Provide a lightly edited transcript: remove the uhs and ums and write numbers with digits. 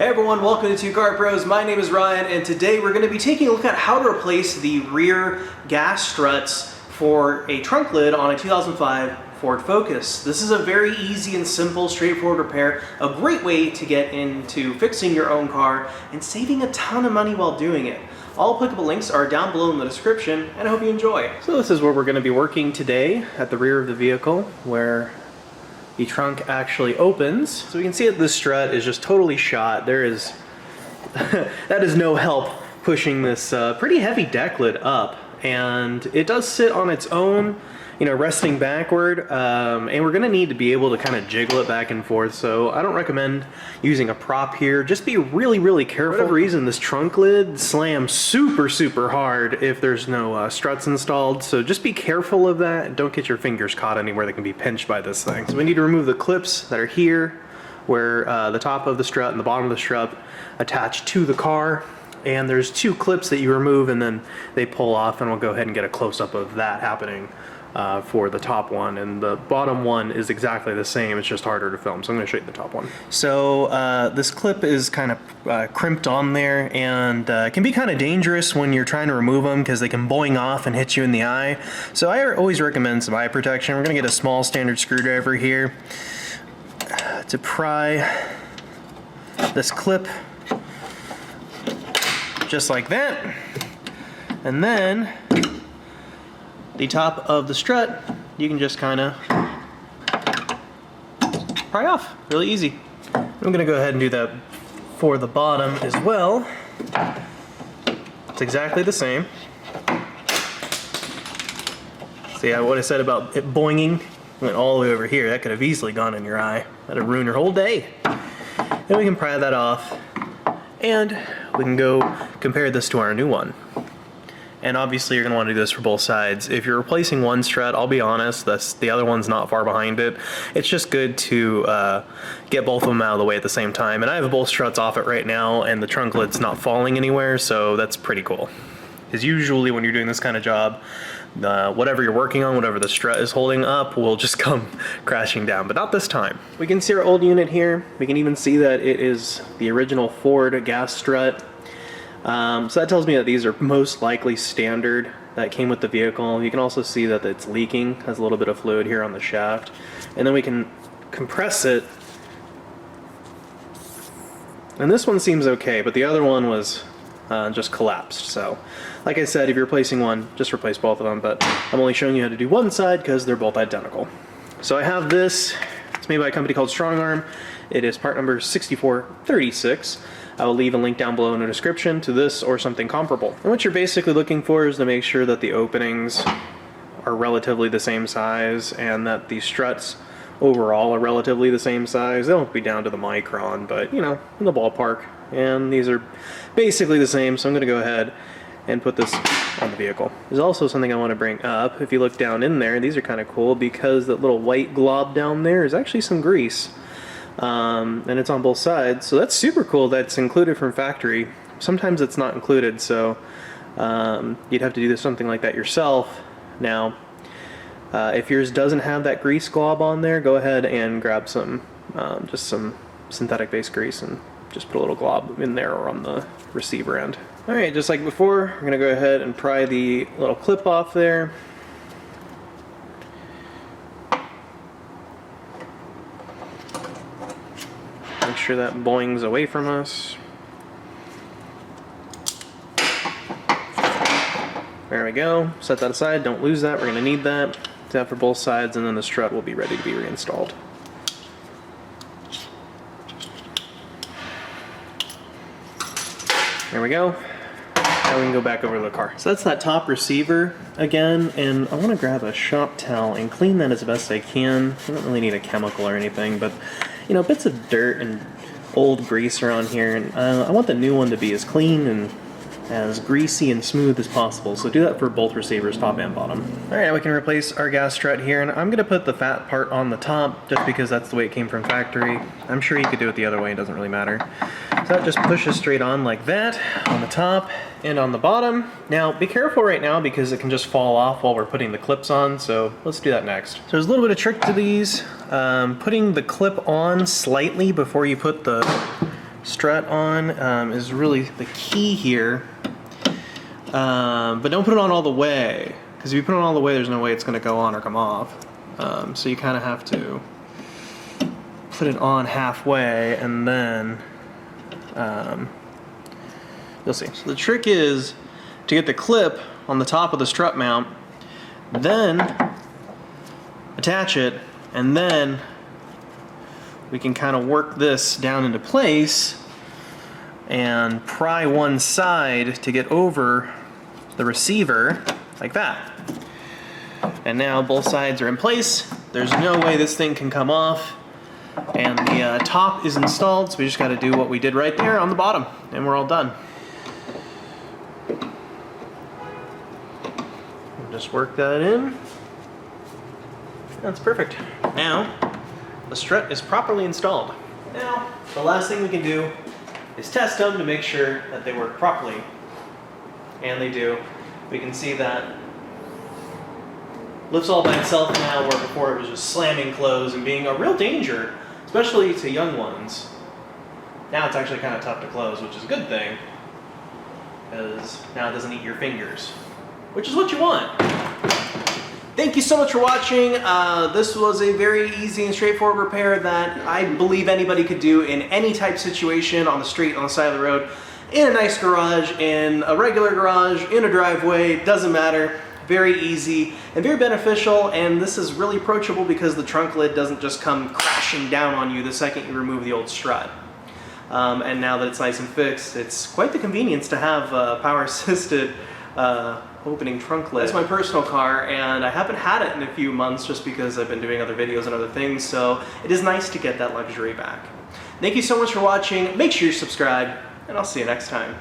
Hey everyone, welcome to Two Car Pros. My name is Ryan, and today we're going to be taking a look at how to replace the rear gas struts for a trunk lid on a 2005 Ford Focus. This is a very easy and simple, straightforward repair, a great way to get into fixing your own car and saving a ton of money while doing it. All applicable links are down below in the description, and I hope you enjoy. So this is where we're going to be working today, at the rear of the vehicle, where the trunk actually opens. So we can see that this strut is just totally shot. There is, that is no help pushing this pretty heavy deck lid up. And it does sit on its own, you know, resting backward. And we're gonna need to be able to kind of jiggle it back and forth. So I don't recommend using a prop here. Just be really, really careful. For whatever reason, this trunk lid slams super, super hard if there's no struts installed. So just be careful of that. Don't get your fingers caught anywhere that can be pinched by this thing. So we need to remove the clips that are here, where the top of the strut and the bottom of the strut attach to the car. And there's two clips that you remove and then they pull off, and we'll go ahead and get a close-up of that happening for the top one. And the bottom one is exactly the same, it's just harder to film. So I'm going to show you the top one. So this clip is kind of crimped on there, and it can be kind of dangerous when you're trying to remove them because they can boing off and hit you in the eye. So I always recommend some eye protection. We're going to get a small standard screwdriver here to pry this clip just like that, and then the top of the strut you can just kind of pry off. Really easy. I'm gonna go ahead and do that for the bottom as well. It's exactly the same. See what I said about it boinging? Went all the way over here. That could have easily gone in your eye. That'd ruin your whole day. Then we can pry that off, and we can go compare this to our new one. And obviously you're going to want to do this for both sides. If you're replacing one strut, I'll be honest, the other one's not far behind it. It's just good to get both of them out of the way at the same time. And I have both struts off it right now, and the trunk lid's not falling anywhere, so that's pretty cool. Because usually when you're doing this kind of job, whatever you're working on, whatever the strut is holding up, will just come crashing down, but not this time. We can see our old unit here. We can even see that it is the original Ford gas strut. So that tells me that these are most likely standard that came with the vehicle. You can also see that it's leaking, has a little bit of fluid here on the shaft. And then we can compress it. And this one seems okay, but the other one was just collapsed. So like I said, if you're replacing one, just replace both of them, but I'm only showing you how to do one side because they're both identical. So I have this. It's made by a company called Strong Arm. It is part number 6436. I will leave a link down below in the description to this or something comparable. And what you're basically looking for is to make sure that the openings are relatively the same size and that the struts overall are relatively the same size. They won't be down to the micron, but you know, in the ballpark. And these are basically the same, so I'm going to go ahead and put this on the vehicle. There's also something I want to bring up. If you look down in there, these are kind of cool because that little white glob down there is actually some grease. And it's on both sides, so that's super cool. That's included from factory. Sometimes it's not included, so you'd have to do something like that yourself. Now if yours doesn't have that grease glob on there, go ahead and grab some just some synthetic based grease and just put a little glob in there or on the receiver end. Alright, just like before, we're going to go ahead and pry the little clip off there. Make sure that boings away from us. There we go. Set that aside. Don't lose that. We're going to need that. Do that for both sides, and then the strut will be ready to be reinstalled. There we go. Now we can go back over to the car. So that's that top receiver again, and I want to grab a shop towel and clean that as best I can. I don't really need a chemical or anything, but you know, bits of dirt and old grease around here, and I want the new one to be as clean and as greasy and smooth as possible, so do that for both receivers, top and bottom. Alright, now we can replace our gas strut here, and I'm going to put the fat part on the top just because that's the way it came from factory. I'm sure you could do it the other way, it doesn't really matter. So that just pushes straight on like that on the top and on the bottom. Now be careful right now because it can just fall off while we're putting the clips on, so let's do that next. So there's a little bit of trick to these. Putting the clip on slightly before you put the strut on is really the key here. But don't put it on all the way, because if you put it on all the way, there's no way it's going to go on or come off. So you kind of have to put it on halfway, and then you'll see. So the trick is to get the clip on the top of the strut mount, then attach it, and then we can kind of work this down into place and pry one side to get over the receiver like that. And now both sides are in place. There's no way this thing can come off. And the top is installed, so we just got to do what we did right there on the bottom, and we're all done. Just work that in. That's perfect. Now, the strut is properly installed. Now, the last thing we can do is test them to make sure that they work properly. And they do. We can see that lifts all by itself now, where before it was just slamming closed and being a real danger, especially to young ones. Now it's actually kind of tough to close, which is a good thing, because now it doesn't eat your fingers, which is what you want. Thank you so much for watching. This was a very easy and straightforward repair that I believe anybody could do in any type situation, on the street, on the side of the road, in a nice garage, in a regular garage, in a driveway, it doesn't matter. Very easy and very beneficial, and this is really approachable because the trunk lid doesn't just come crashing down on you the second you remove the old strut. And now that it's nice and fixed, it's quite the convenience to have a power-assisted opening trunk lid. It's my personal car, and I haven't had it in a few months just because I've been doing other videos and other things, so it is nice to get that luxury back. Thank you so much for watching. Make sure you subscribe, and I'll see you next time.